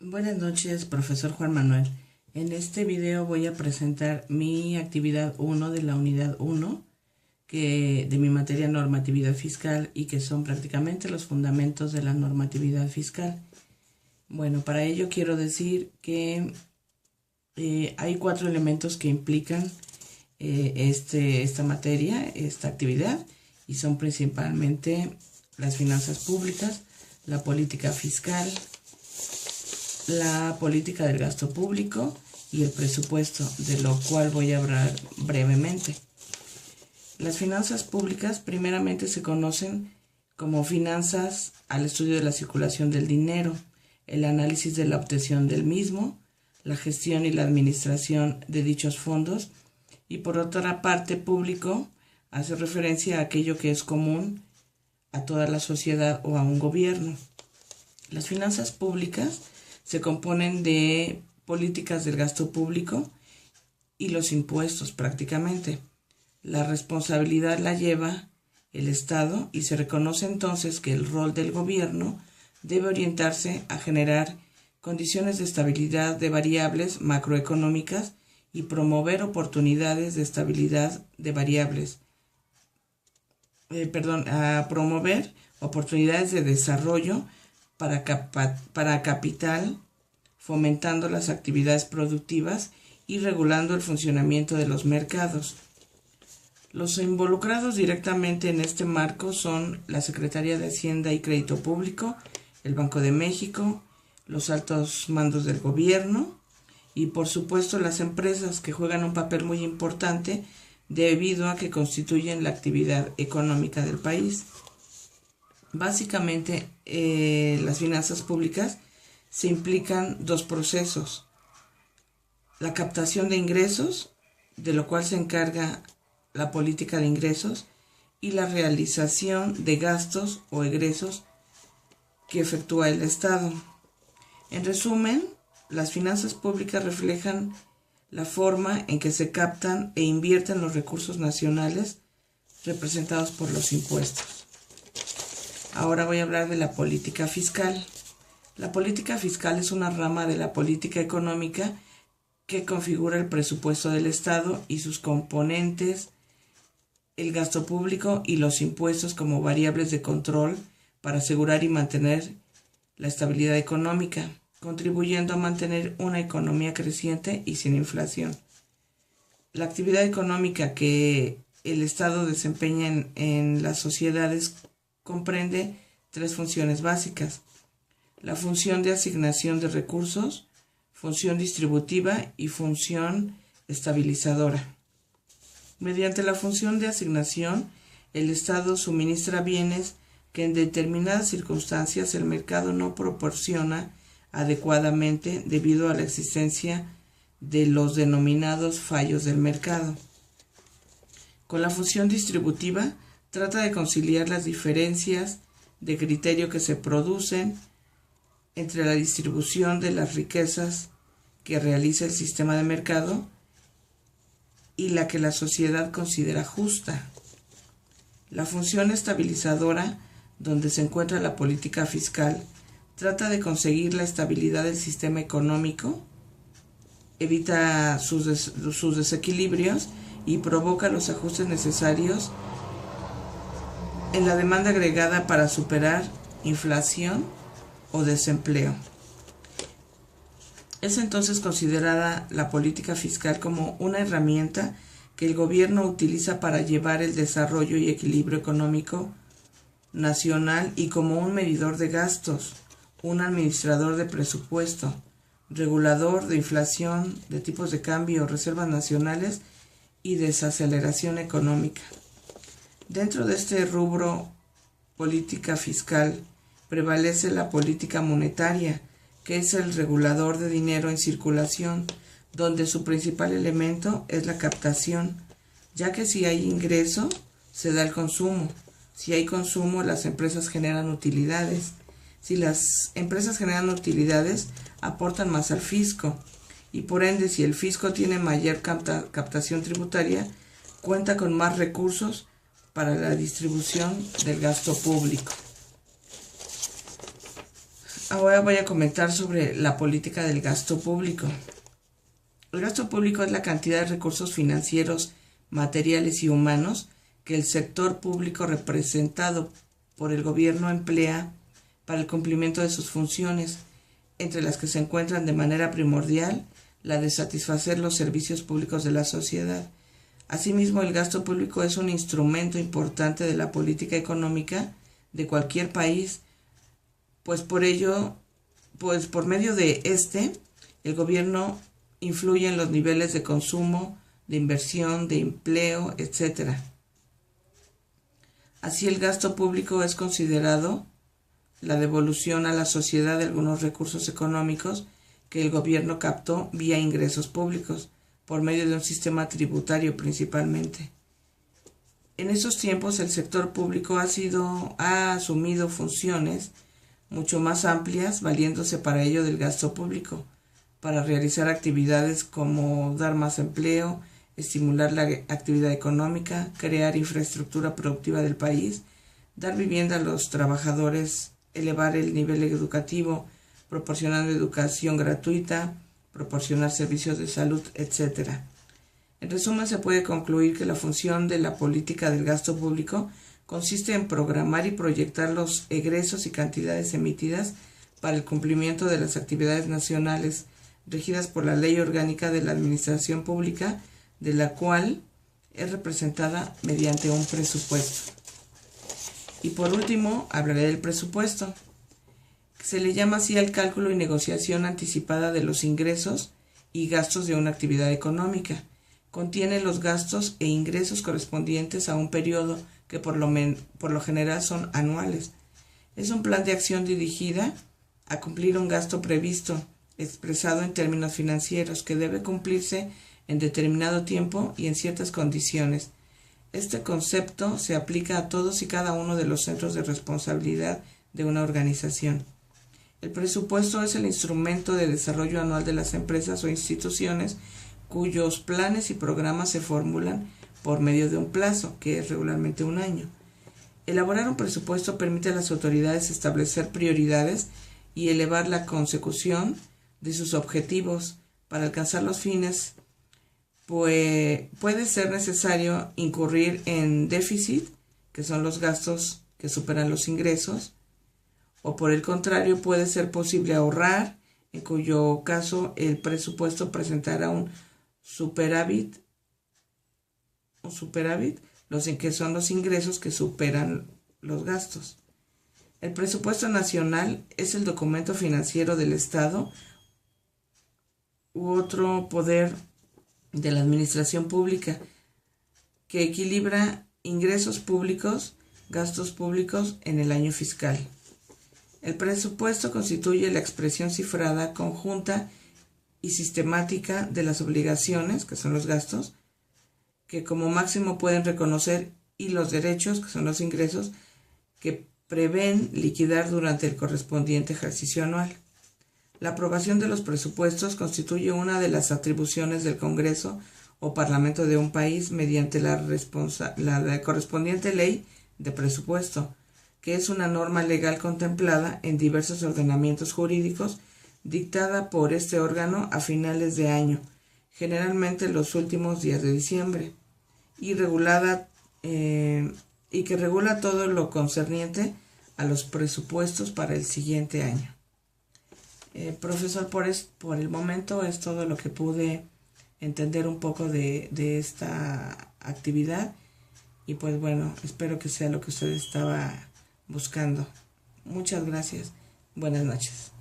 Buenas noches, profesor Juan Manuel. En este video voy a presentar mi actividad 1 de la unidad 1 de mi materia normatividad fiscal y que son prácticamente los fundamentos de la normatividad fiscal. Bueno, para ello quiero decir que hay 4 elementos que implican esta materia, esta actividad, y son principalmente las finanzas públicas, la política fiscal, la política del gasto público y el presupuesto, de lo cual voy a hablar brevemente. Las finanzas públicas primeramente se conocen como finanzas al estudio de la circulación del dinero, el análisis de la obtención del mismo, la gestión y la administración de dichos fondos, y por otra parte público hace referencia a aquello que es común a toda la sociedad o a un gobierno. Las finanzas públicas se componen de políticas del gasto público y los impuestos prácticamente. La responsabilidad la lleva el Estado y se reconoce entonces que el rol del gobierno debe orientarse a generar condiciones de estabilidad de variables macroeconómicas y promover oportunidades de estabilidad de variables. A promover oportunidades de desarrollo para capital, fomentando las actividades productivas y regulando el funcionamiento de los mercados. Los involucrados directamente en este marco son la Secretaría de Hacienda y Crédito Público, el Banco de México, los altos mandos del gobierno y por supuesto las empresas, que juegan un papel muy importante debido a que constituyen la actividad económica del país. Básicamente, las finanzas públicas se implican dos procesos: la captación de ingresos, de lo cual se encarga la política de ingresos, y la realización de gastos o egresos que efectúa el Estado. En resumen, las finanzas públicas reflejan la forma en que se captan e invierten los recursos nacionales representados por los impuestos. Ahora voy a hablar de la política fiscal. La política fiscal es una rama de la política económica que configura el presupuesto del Estado y sus componentes, el gasto público y los impuestos como variables de control para asegurar y mantener la estabilidad económica, contribuyendo a mantener una economía creciente y sin inflación. La actividad económica que el Estado desempeña en las sociedades comprende 3 funciones básicas: la función de asignación de recursos, función distributiva y función estabilizadora. Mediante la función de asignación, el Estado suministra bienes que en determinadas circunstancias el mercado no proporciona adecuadamente debido a la existencia de los denominados fallos del mercado. Con la función distributiva, trata de conciliar las diferencias de criterio que se producen entre la distribución de las riquezas que realiza el sistema de mercado y la que la sociedad considera justa. La función estabilizadora, donde se encuentra la política fiscal, trata de conseguir la estabilidad del sistema económico, evita sus desequilibrios y provoca los ajustes necesarios en la demanda agregada para superar inflación o desempleo. Es entonces considerada la política fiscal como una herramienta que el gobierno utiliza para llevar el desarrollo y equilibrio económico nacional y como un medidor de gastos, un administrador de presupuesto, regulador de inflación, de tipos de cambio, reservas nacionales y desaceleración económica. Dentro de este rubro política fiscal prevalece la política monetaria, que es el regulador de dinero en circulación, donde su principal elemento es la captación, ya que si hay ingreso, se da el consumo. Si hay consumo, las empresas generan utilidades. Si las empresas generan utilidades, aportan más al fisco. Y por ende, si el fisco tiene mayor captación tributaria, cuenta con más recursos para la distribución del gasto público. Ahora voy a comentar sobre la política del gasto público. El gasto público es la cantidad de recursos financieros, materiales y humanos que el sector público representado por el gobierno emplea para el cumplimiento de sus funciones, entre las que se encuentran de manera primordial la de satisfacer los servicios públicos de la sociedad. Asimismo, el gasto público es un instrumento importante de la política económica de cualquier país, pues por medio de el gobierno influye en los niveles de consumo, de inversión, de empleo, etc. Así, el gasto público es considerado la devolución a la sociedad de algunos recursos económicos que el gobierno captó vía ingresos públicos, por medio de un sistema tributario principalmente. En esos tiempos el sector público ha asumido funciones mucho más amplias, valiéndose para ello del gasto público, para realizar actividades como dar más empleo, estimular la actividad económica, crear infraestructura productiva del país, dar vivienda a los trabajadores, elevar el nivel educativo, proporcionando educación gratuita, proporcionar servicios de salud, etc. En resumen, se puede concluir que la función de la política del gasto público consiste en programar y proyectar los egresos y cantidades emitidas para el cumplimiento de las actividades nacionales regidas por la Ley Orgánica de la Administración Pública, de la cual es representada mediante un presupuesto. Y por último, hablaré del presupuesto. Se le llama así al cálculo y negociación anticipada de los ingresos y gastos de una actividad económica. Contiene los gastos e ingresos correspondientes a un periodo que por lo general son anuales. Es un plan de acción dirigida a cumplir un gasto previsto, expresado en términos financieros, que debe cumplirse en determinado tiempo y en ciertas condiciones. Este concepto se aplica a todos y cada uno de los centros de responsabilidad de una organización. El presupuesto es el instrumento de desarrollo anual de las empresas o instituciones cuyos planes y programas se formulan por medio de un plazo, que es regularmente un año. Elaborar un presupuesto permite a las autoridades establecer prioridades y elevar la consecución de sus objetivos. Para alcanzar los fines, puede ser necesario incurrir en déficit, que son los gastos que superan los ingresos, o por el contrario puede ser posible ahorrar, en cuyo caso el presupuesto presentará un superávit, los que son los ingresos que superan los gastos. El presupuesto nacional es el documento financiero del Estado u otro poder de la administración pública que equilibra ingresos públicos, gastos públicos en el año fiscal. El presupuesto constituye la expresión cifrada, conjunta y sistemática de las obligaciones, que son los gastos, que como máximo pueden reconocer, y los derechos, que son los ingresos, que prevén liquidar durante el correspondiente ejercicio anual. La aprobación de los presupuestos constituye una de las atribuciones del Congreso o Parlamento de un país mediante la correspondiente ley de presupuesto, que es una norma legal contemplada en diversos ordenamientos jurídicos, dictada por este órgano a finales de año, generalmente los últimos días de diciembre, y que regula todo lo concerniente a los presupuestos para el siguiente año. Profesor, por el momento es todo lo que pude entender un poco de esta actividad, y pues bueno, espero que sea lo que usted estaba buscando. Muchas gracias. Buenas noches.